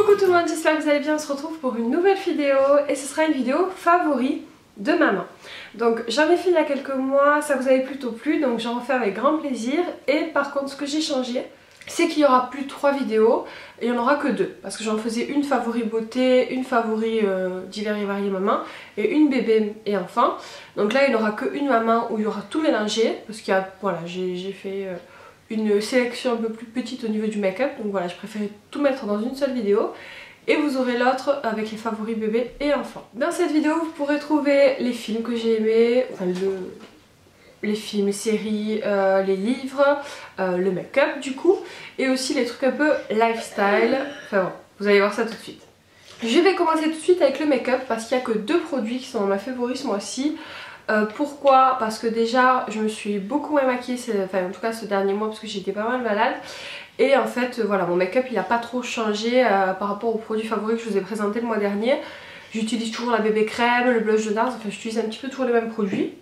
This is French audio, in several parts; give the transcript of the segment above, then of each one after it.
Coucou tout le monde, j'espère que vous allez bien, on se retrouve pour une nouvelle vidéo et ce sera une vidéo favori de maman. Donc j'en ai fait il y a quelques mois, ça vous avait plutôt plu, donc j'en refais avec grand plaisir. Et par contre ce que j'ai changé, c'est qu'il n'y aura plus 3 vidéos, et il n'y en aura que 2. Parce que j'en faisais une favori beauté, une favori divers et variés maman, et une bébé et enfant. Donc là il n'y aura qu'une maman où il y aura tout mélangé, parce qu'il y a, voilà, j'ai fait une sélection un peu plus petite au niveau du make-up. Donc voilà, je préférais tout mettre dans une seule vidéo. Et vous aurez l'autre avec les favoris bébé et enfant. Dans cette vidéo vous pourrez trouver les films que j'ai aimés, enfin les films, les séries, les livres, le make-up du coup, et aussi les trucs un peu lifestyle. Enfin bon, vous allez voir ça tout de suite. Je vais commencer tout de suite avec le make-up parce qu'il n'y a que 2 produits qui sont dans ma favori ce mois-ci. Pourquoi? Parce que déjà je me suis beaucoup moins maquillée, enfin en tout cas ce dernier mois, parce que j'étais pas mal malade. Et en fait voilà, mon make-up il a pas trop changé par rapport aux produits favoris que je vous ai présenté le mois dernier. J'utilise toujours la bébé crème, le blush de NARS, enfin j'utilise un petit peu toujours les mêmes produits.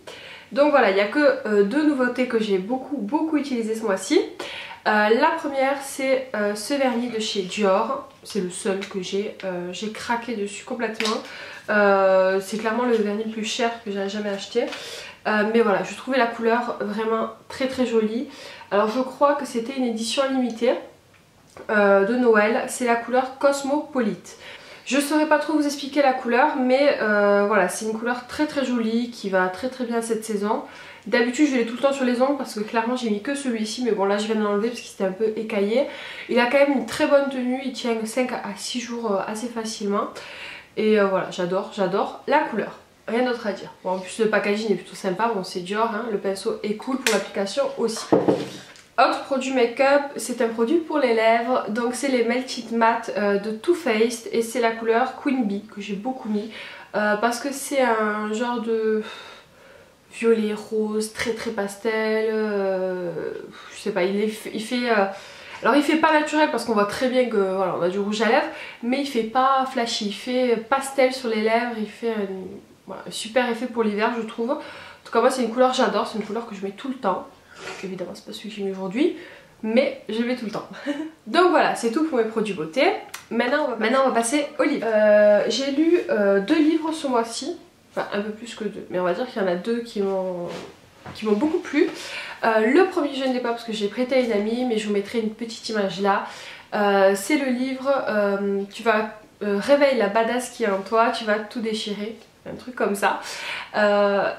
Donc voilà, il n'y a que 2 nouveautés que j'ai beaucoup utilisées ce mois-ci. La première c'est ce vernis de chez Dior, c'est le seul que j'ai craqué dessus complètement. C'est clairement le vernis le plus cher que j'ai jamais acheté. Mais voilà, je trouvais la couleur vraiment très jolie. Alors je crois que c'était une édition limitée de Noël, c'est la couleur Cosmopolite. Je ne saurais pas trop vous expliquer la couleur, mais voilà, c'est une couleur très jolie qui va très bien cette saison. D'habitude je l'ai tout le temps sur les ongles parce que clairement j'ai mis que celui-ci, mais bon là je viens de l'enlever parce qu'il était un peu écaillé. Il a quand même une très bonne tenue, il tient 5 à 6 jours assez facilement. Et voilà, j'adore la couleur. Rien d'autre à dire. Bon, en plus le packaging est plutôt sympa, bon c'est Dior, hein, le pinceau est cool pour l'application aussi. Autre produit make-up, c'est un produit pour les lèvres, donc c'est les Melted Matte de Too Faced et c'est la couleur Queen Bee que j'ai beaucoup mis parce que c'est un genre de violet rose très pastel, je sais pas, il fait alors il fait pas naturel parce qu'on voit très bien que voilà, on a du rouge à lèvres, mais il fait pas flashy, il fait pastel sur les lèvres, il fait voilà, un super effet pour l'hiver je trouve. En tout cas moi c'est une couleur j'adore, c'est une couleur que je mets tout le temps. Évidemment c'est pas celui que j'ai mis aujourd'hui, mais je le mets tout le temps. Donc voilà, c'est tout pour mes produits beauté. Maintenant on va passer aux livres. J'ai lu 2 livres ce mois-ci, enfin un peu plus que 2, mais on va dire qu'il y en a 2 qui m'ont beaucoup plu. Le premier je ne l'ai pas parce que j'ai prêté à une amie, mais je vous mettrai une petite image là. C'est le livre tu vas réveille la badass qui est en toi, tu vas tout déchirer, un truc comme ça.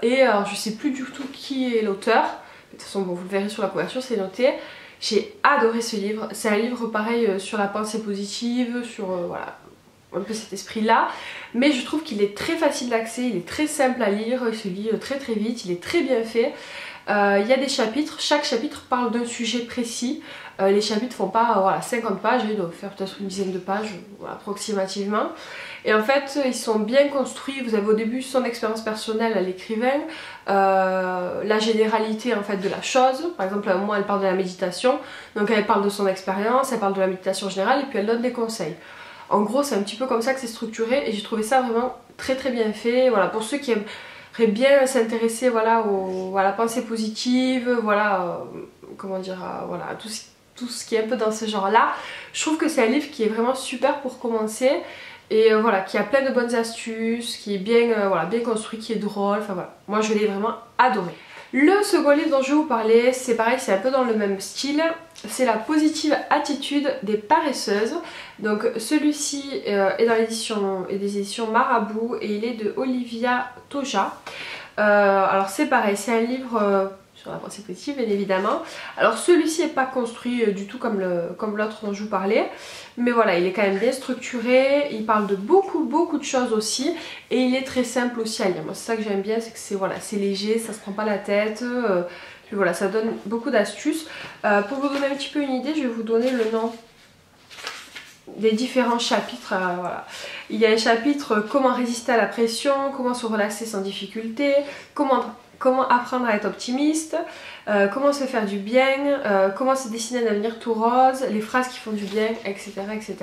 Et alors je sais plus du tout qui est l'auteur. De toute façon bon, vous le verrez sur la couverture, c'est noté. J'ai adoré ce livre, c'est un livre pareil sur la pensée positive, sur voilà, un peu cet esprit là, mais je trouve qu'il est très facile d'accès, il est très simple à lire, il se lit très vite, il est très bien fait. Il y a des chapitres, chaque chapitre parle d'un sujet précis. Les chapitres font pas voilà, 50 pages, ils doivent faire peut-être une dizaine de pages voilà, approximativement. Et en fait ils sont bien construits, vous avez au début son expérience personnelle à l'écrivain, la généralité en fait de la chose. Par exemple à un moment elle parle de la méditation, donc elle parle de son expérience, elle parle de la méditation générale et puis elle donne des conseils. En gros c'est un petit peu comme ça que c'est structuré et j'ai trouvé ça vraiment très bien fait. Voilà, pour ceux qui aimeraient bien s'intéresser voilà, à la pensée positive, voilà, comment dire, voilà, tout ce qui est un peu dans ce genre là, je trouve que c'est un livre qui est vraiment super pour commencer. Et voilà, qui a plein de bonnes astuces, qui est bien, voilà, bien construit, qui est drôle, enfin voilà, moi je l'ai vraiment adoré. Le second livre dont je vais vous parler, c'est pareil, c'est un peu dans le même style, c'est La positive attitude des paresseuses. Donc celui-ci est dans des éditions Marabout et il est de Olivia Toja. Alors c'est pareil, c'est un livre sur la pensée positive bien évidemment. Alors celui-ci n'est pas construit du tout comme l'autre dont je vous parlais, mais voilà, il est quand même bien structuré, il parle de beaucoup de choses aussi et il est très simple aussi à lire. Moi c'est ça que j'aime bien, c'est que c'est voilà, léger, ça se prend pas la tête, puis voilà, ça donne beaucoup d'astuces. Pour vous donner un petit peu une idée, je vais vous donner le nom des différents chapitres. Voilà. Il y a un chapitre comment résister à la pression, comment se relaxer sans difficulté, comment apprendre à être optimiste, comment se faire du bien, comment se dessiner un avenir tout rose, les phrases qui font du bien, etc.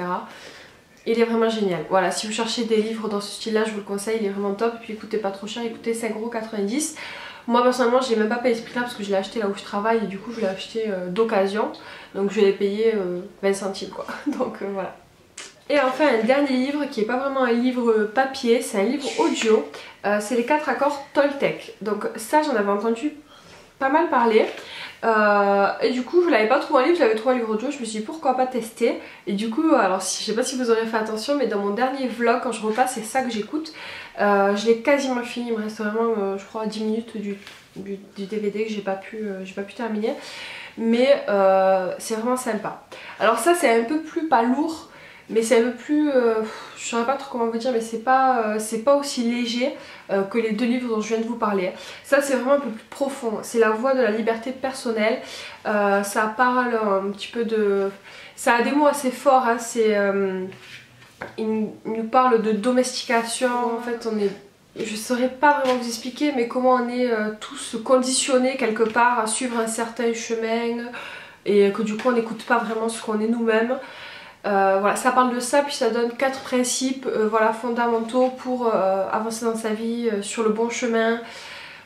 Il est vraiment génial. Voilà, si vous cherchez des livres dans ce style là, je vous le conseille, il est vraiment top. Et puis il coûtait pas trop cher, il coûtait 5,90 €. Moi personnellement j'ai même pas payé ce prix là parce que je l'ai acheté là où je travaille et du coup je l'ai acheté d'occasion. Donc je l'ai payé 20 centimes quoi. Donc voilà. Et enfin un dernier livre qui n'est pas vraiment un livre papier, c'est un livre audio, c'est les 4 accords Toltec. Donc ça j'en avais entendu pas mal parler. Et du coup je l'avais pas trouvé en livre, je l'avais trouvé en livre audio, je me suis dit pourquoi pas tester. Et du coup alors je sais pas si vous aurez fait attention, mais dans mon dernier vlog quand je repasse c'est ça que j'écoute. Je l'ai quasiment fini, il me reste vraiment je crois 10 minutes du DVD que j'ai pas pu terminer. Mais c'est vraiment sympa. Alors ça c'est un peu plus, pas lourd, mais c'est un peu plus, je saurais pas trop comment vous dire, mais c'est pas aussi léger que les 2 livres dont je viens de vous parler. Ça c'est vraiment un peu plus profond, c'est la voie de la liberté personnelle. Ça parle un petit peu de... ça a des mots assez forts, hein. Il nous parle de domestication, en fait on est... Je saurais pas vraiment vous expliquer, mais comment on est tous conditionnés quelque part à suivre un certain chemin et que du coup on n'écoute pas vraiment ce qu'on est nous-mêmes. Voilà, ça parle de ça, puis ça donne 4 principes voilà, fondamentaux pour avancer dans sa vie sur le bon chemin.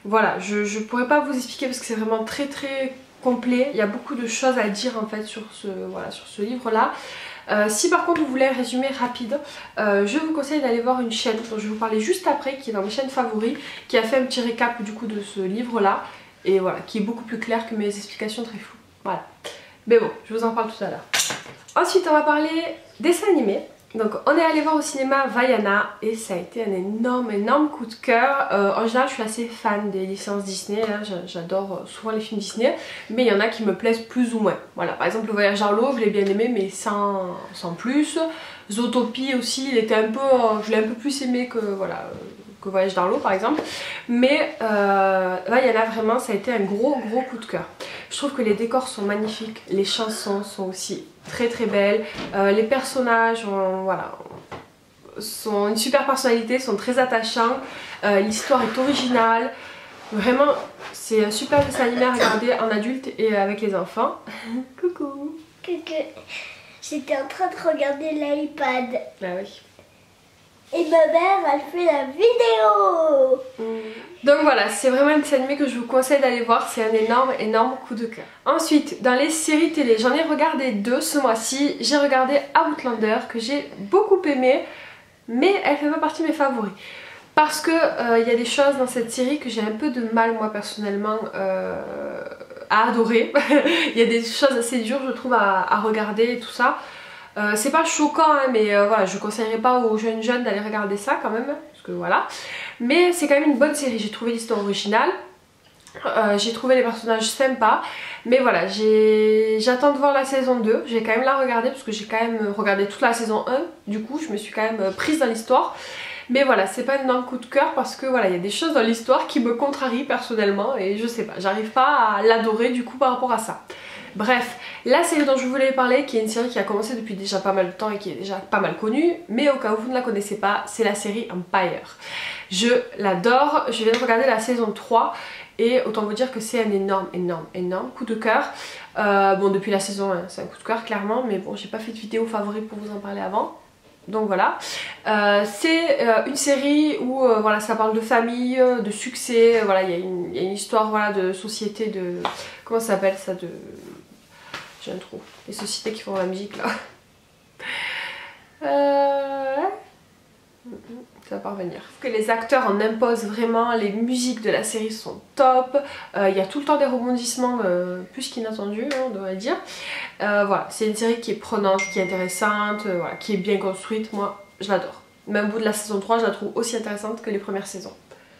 Voilà, je pourrais pas vous expliquer parce que c'est vraiment très complet. Il y a beaucoup de choses à dire en fait sur ce livre-là. Si par contre vous voulez un résumé rapide, je vous conseille d'aller voir une chaîne dont je vais vous parler juste après, qui est dans mes chaînes favoris, qui a fait un petit récap du coup de ce livre là, et voilà, qui est beaucoup plus clair que mes explications très floues. Voilà. Mais bon, je vous en parle tout à l'heure. Ensuite on va parler dessin animé. Donc on est allé voir au cinéma Vaiana et ça a été un énorme coup de cœur. En général je suis assez fan des licences Disney, hein. J'adore souvent les films Disney, mais il y en a qui me plaisent plus ou moins. Voilà, par exemple Le Voyage dans l'eau, je l'ai bien aimé mais sans plus. Zootopie aussi, il était un peu, je l'ai un peu plus aimé que voilà, que Voyage dans l'eau par exemple. Mais Vaiana vraiment ça a été un gros coup de cœur. Je trouve que les décors sont magnifiques, les chansons sont aussi très belles, les personnages ont une super personnalité, sont très attachants, l'histoire est originale, vraiment c'est un super dessin animé à regarder en adulte et avec les enfants. Coucou. J'étais en train de regarder l'iPad. Ah oui. Et ma mère elle fait la vidéo. Donc voilà, c'est vraiment un dessin animé que je vous conseille d'aller voir, c'est un énorme coup de cœur. Ensuite, dans les séries télé, j'en ai regardé 2 ce mois-ci. J'ai regardé Outlander que j'ai beaucoup aimé, mais elle fait pas partie de mes favoris. Parce que y a des choses dans cette série que j'ai un peu de mal moi personnellement à adorer. Il y a des choses assez dures je trouve à regarder et tout ça. C'est pas choquant hein, mais voilà, je conseillerais pas aux jeunes d'aller regarder ça quand même, parce que voilà. Mais c'est quand même une bonne série, j'ai trouvé l'histoire originale, j'ai trouvé les personnages sympas, mais voilà, j'attends de voir la saison 2, je vais quand même la regarder parce que j'ai quand même regardé toute la saison 1, du coup je me suis quand même prise dans l'histoire. Mais voilà, c'est pas un énorme coup de cœur parce que voilà, il y a des choses dans l'histoire qui me contrarient personnellement et je sais pas, j'arrive pas à l'adorer du coup par rapport à ça. Bref, la série dont je voulais parler, qui est une série qui a commencé depuis déjà pas mal de temps et qui est déjà pas mal connue, mais au cas où vous ne la connaissez pas, c'est la série Empire. Je l'adore, je viens de regarder la saison 3 et autant vous dire que c'est un énorme coup de cœur. Bon, depuis la saison 1, c'est un coup de cœur clairement, mais bon, j'ai pas fait de vidéo favorite pour vous en parler avant. Donc voilà, c'est une série où voilà, ça parle de famille, de succès, voilà, il y a une histoire voilà, de société, de... Comment ça s'appelle ça de... J'ai un trou. Les sociétés qui font la musique là. Ça va pas revenir. Que les acteurs en imposent vraiment, les musiques de la série sont top, il y a tout le temps des rebondissements plus qu'inattendus hein, on devrait dire. Voilà, c'est une série qui est prenante, qui est intéressante, voilà, qui est bien construite, moi je l'adore. Même au bout de la saison 3 je la trouve aussi intéressante que les premières saisons.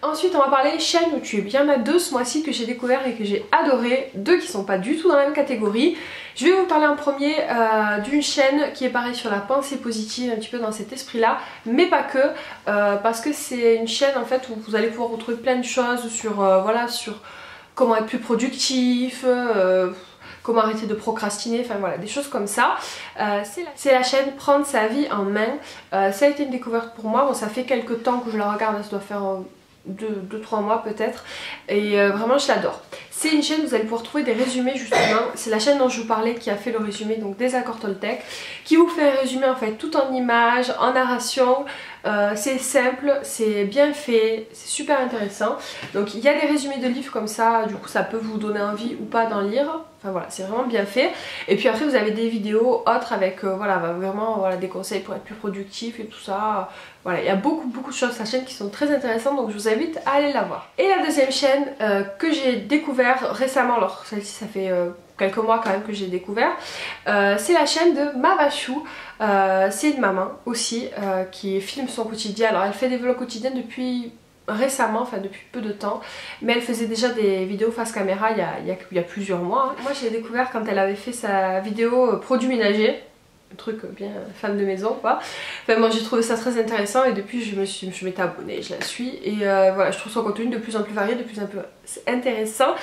Ensuite on va parler chaîne YouTube. Il y en a 2 ce mois-ci que j'ai découvert et que j'ai adoré, 2 qui sont pas du tout dans la même catégorie. Je vais vous parler en premier d'une chaîne qui est pareil sur la pensée positive, un petit peu dans cet esprit là, mais pas que, parce que c'est une chaîne en fait où vous allez pouvoir retrouver plein de choses sur, voilà, sur comment être plus productif, comment arrêter de procrastiner, enfin voilà, des choses comme ça. C'est la chaîne Prendre sa vie en main. Ça a été une découverte pour moi, bon ça fait quelques temps que je la regarde, ça doit faire 2-3 mois peut-être, et vraiment je l'adore. C'est une chaîne où vous allez pouvoir trouver des résumés justement, c'est la chaîne dont je vous parlais qui a fait le résumé donc des accords Toltec, qui vous fait un résumé en fait tout en images, en narration, c'est simple, c'est bien fait, c'est super intéressant. Donc il y a des résumés de livres comme ça, du coup ça peut vous donner envie ou pas d'en lire. Enfin voilà, c'est vraiment bien fait. Et puis après vous avez des vidéos autres avec voilà, vraiment voilà, des conseils pour être plus productif et tout ça. Voilà, il y a beaucoup de choses sur sa chaîne qui sont très intéressantes, donc je vous invite à aller la voir. Et la deuxième chaîne que j'ai découvert récemment, alors celle-ci ça fait quelques mois quand même que j'ai découvert, c'est la chaîne de Mavachou. C'est une maman aussi qui filme son quotidien. Alors elle fait des vlogs quotidiens depuis récemment, enfin depuis peu de temps, mais elle faisait déjà des vidéos face caméra il y a plusieurs mois. Moi j'ai découvert quand elle avait fait sa vidéo produits ménagers, un truc bien femme de maison quoi. Enfin moi j'ai trouvé ça très intéressant et depuis je m'étais abonnée, je la suis et voilà, je trouve son contenu de plus en plus varié, de plus en plus intéressant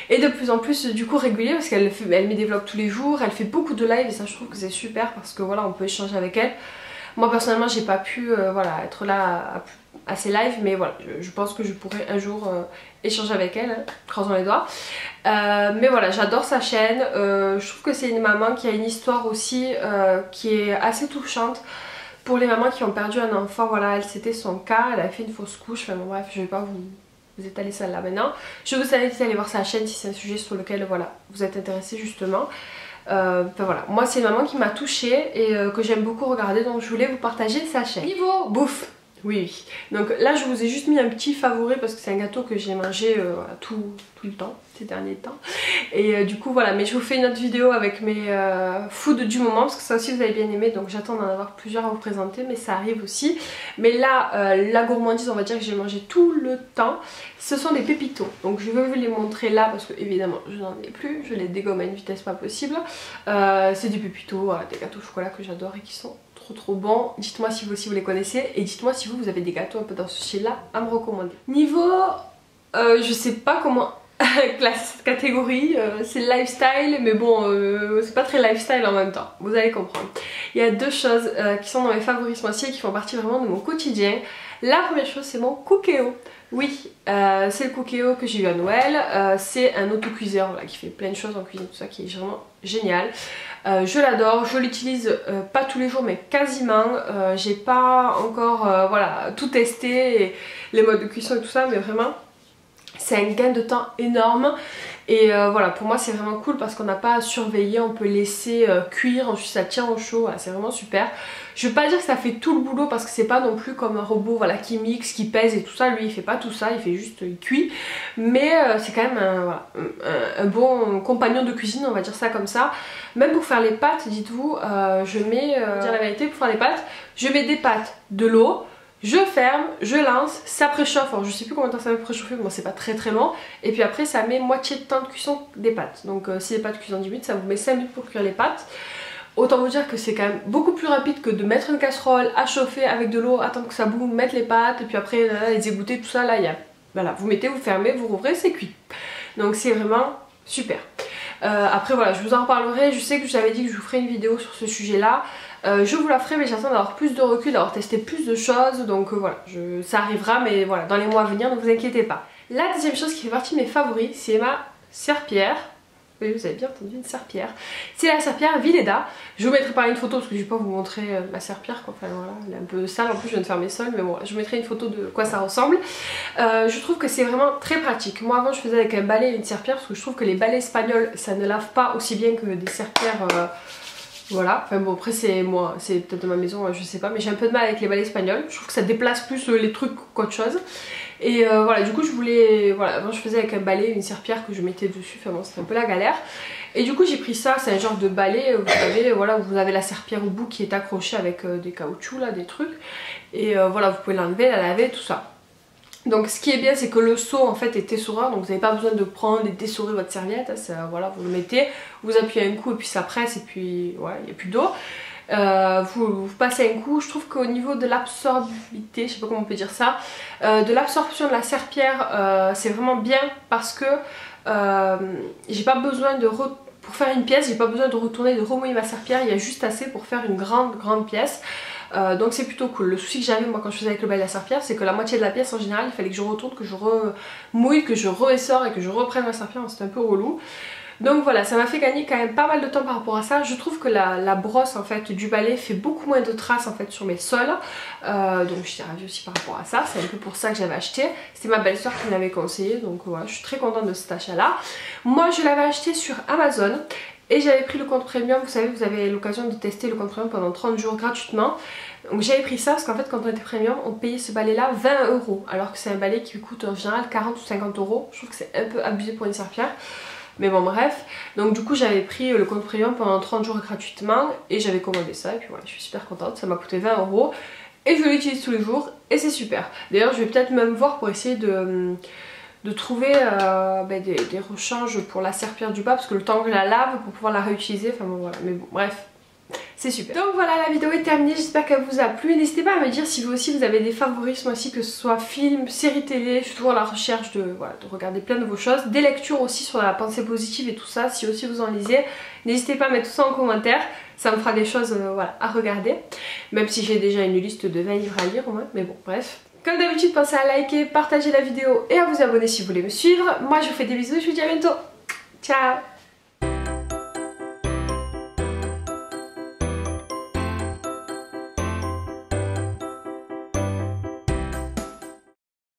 et de plus en plus du coup régulier parce qu'elle met des vlogs tous les jours, elle fait beaucoup de live et ça je trouve que c'est super parce que voilà on peut échanger avec elle. Moi personnellement j'ai pas pu voilà, être là à ses lives mais voilà je pense que je pourrais un jour échanger avec elle, hein, croisons les doigts. Mais voilà j'adore sa chaîne, je trouve que c'est une maman qui a une histoire aussi qui est assez touchante pour les mamans qui ont perdu un enfant. Voilà, elle c'était son cas, elle a fait une fausse couche, enfin bon bref je vais pas vous étaler ça là maintenant. Je vous invite à aller voir sa chaîne si c'est un sujet sur lequel voilà, vous êtes intéressé justement. Enfin voilà, moi c'est une maman qui m'a touchée et que j'aime beaucoup regarder, donc je voulais vous partager sa chaîne. Niveau bouffe, oui. Donc là je vous ai juste mis un petit favori parce que c'est un gâteau que j'ai mangé tout le temps, ces derniers temps. Et du coup voilà, mais je vous fais une autre vidéo avec mes foods du moment parce que ça aussi vous avez bien aimé, donc j'attends d'en avoir plusieurs à vous présenter, mais ça arrive aussi. Mais là, la gourmandise on va dire que j'ai mangé tout le temps, ce sont des pépitos. Donc je vais vous les montrer là parce que évidemment je n'en ai plus, je les dégomme à une vitesse pas possible. C'est des pépitos, voilà, des gâteaux au chocolat que j'adore et qui sont trop bons. Dites-moi si vous aussi vous les connaissez et dites-moi si vous avez des gâteaux un peu dans ce style là à me recommander. Niveau, je sais pas comment classer cette catégorie, c'est lifestyle mais bon c'est pas très lifestyle en même temps, vous allez comprendre. Il y a deux choses qui sont dans mes favoris ce mois-ci et qui font partie vraiment de mon quotidien. La première chose c'est mon Cookéo. Oui, c'est le Cookéo que j'ai eu à Noël, c'est un autocuiseur voilà, qui fait plein de choses en cuisine, tout ça qui est vraiment génial. Je l'adore, je l'utilise pas tous les jours mais quasiment, j'ai pas encore voilà, tout testé, et les modes de cuisson et tout ça, mais vraiment c'est un gain de temps énorme. Et voilà, pour moi c'est vraiment cool parce qu'on n'a pas à surveiller, on peut laisser cuire, ensuite ça tient au chaud, voilà, c'est vraiment super. Je veux pas dire que ça fait tout le boulot parce que c'est pas non plus comme un robot voilà, qui mixe, qui pèse et tout ça, lui il fait pas tout ça, il fait juste, il cuit. Mais c'est quand même un bon compagnon de cuisine, on va dire ça comme ça. Même pour faire les pâtes, dites-vous, je mets, dire la vérité, pour faire les pâtes, je mets des pâtes, de l'eau, je ferme, je lance, ça préchauffe, alors je sais plus combien de temps ça va préchauffer, mais bon c'est pas très long. Et puis après ça met moitié de temps de cuisson des pâtes. Donc si les pâtes cuisent en 10 minutes, ça vous met 5 minutes pour cuire les pâtes. Autant vous dire que c'est quand même beaucoup plus rapide que de mettre une casserole à chauffer avec de l'eau, attendre que ça boue, mettre les pâtes et puis après là, les égoutter, tout ça là, il y a... Voilà, vous mettez, vous fermez, vous rouvrez, c'est cuit. Donc c'est vraiment super. Après voilà, je vous en reparlerai, je sais que j'avais dit que je vous ferai une vidéo sur ce sujet là. Je vous la ferai mais j'attends d'avoir plus de recul, d'avoir testé plus de choses, donc voilà, ça arrivera mais voilà, dans les mois à venir, ne vous inquiétez pas. La deuxième chose qui fait partie de mes favoris, c'est ma serpillière. Oui, vous avez bien entendu, une serpillière. C'est la serpillière Vileda. Je vous mettrai par une photo parce que je vais pas vous montrer ma serpillière. Enfin voilà, elle est un peu sale. En plus, je viens de faire mes sols, mais bon, je vous mettrai une photo de quoi ça ressemble. Je trouve que c'est vraiment très pratique. Moi, avant, je faisais avec un balai et une serpillière parce que je trouve que les balais espagnols, ça ne lave pas aussi bien que des serpillières. Voilà, enfin bon après c'est moi, c'est peut-être de ma maison, je sais pas, mais j'ai un peu de mal avec les balais espagnols, je trouve que ça déplace plus les trucs qu'autre chose. Et voilà, du coup je voulais, voilà, avant je faisais avec un balai, une serpillière que je mettais dessus, enfin bon c'était un peu la galère. Et du coup j'ai pris ça, c'est un genre de balai, vous savez, voilà, où vous avez la serpillière au bout qui est accrochée avec des caoutchoucs là, des trucs. Et voilà, vous pouvez l'enlever, la laver, tout ça. Donc ce qui est bien c'est que le seau en fait est essoreur, donc vous n'avez pas besoin de prendre et d'essorer votre serviette, voilà, vous le mettez, vous appuyez un coup et puis ça presse et puis ouais, il n'y a plus d'eau. Vous passez un coup, je trouve qu'au niveau de l'absorbité, je sais pas comment on peut dire ça, de l'absorption de la serpillière, c'est vraiment bien parce que j'ai pas besoin de pour faire une pièce, j'ai pas besoin de retourner, de remouiller ma serpillière, il y a juste assez pour faire une grande pièce. Donc c'est plutôt cool. Le souci que j'avais moi quand je faisais avec le balai à serpillière, c'est que la moitié de la pièce en général il fallait que je retourne, que je remouille, que je réessore et que je reprenne ma serpillière, c'était un peu relou. Donc voilà, ça m'a fait gagner quand même pas mal de temps par rapport à ça. Je trouve que la brosse en fait du balai fait beaucoup moins de traces en fait sur mes sols. Donc j'étais ravie aussi par rapport à ça. C'est un peu pour ça que j'avais acheté. C'était ma belle-sœur qui me l'avait conseillé. Donc voilà, je suis très contente de cet achat là. Moi je l'avais acheté sur Amazon. Et j'avais pris le compte premium, vous savez, vous avez l'occasion de tester le compte premium pendant 30 jours gratuitement. Donc j'avais pris ça parce qu'en fait quand on était premium, on payait ce balai là 20 €. Alors que c'est un balai qui coûte en général 40 ou 50 €. Je trouve que c'est un peu abusé pour une serpillière. Mais bon bref, donc du coup j'avais pris le compte premium pendant 30 jours gratuitement. Et j'avais commandé ça et puis voilà, je suis super contente, ça m'a coûté 20 €. Et je l'utilise tous les jours et c'est super. D'ailleurs je vais peut-être même voir pour essayer de trouver des rechanges pour la serpillière du bas parce que le temps que je la lave pour pouvoir la réutiliser, enfin bon voilà, mais bon bref, c'est super. Donc voilà, la vidéo est terminée, j'espère qu'elle vous a plu. N'hésitez pas à me dire si vous aussi vous avez des favoris ce mois-ci, que ce soit film, série télé. Je suis toujours à la recherche de regarder plein de vos choses, des lectures aussi sur la pensée positive et tout ça, si aussi vous en lisez. N'hésitez pas à mettre tout ça en commentaire, ça me fera des choses à regarder, même si j'ai déjà une liste de 20 livres à lire au moins, mais bon bref. Comme d'habitude, pensez à liker, partager la vidéo et à vous abonner si vous voulez me suivre. Moi je vous fais des bisous et je vous dis à bientôt. Ciao!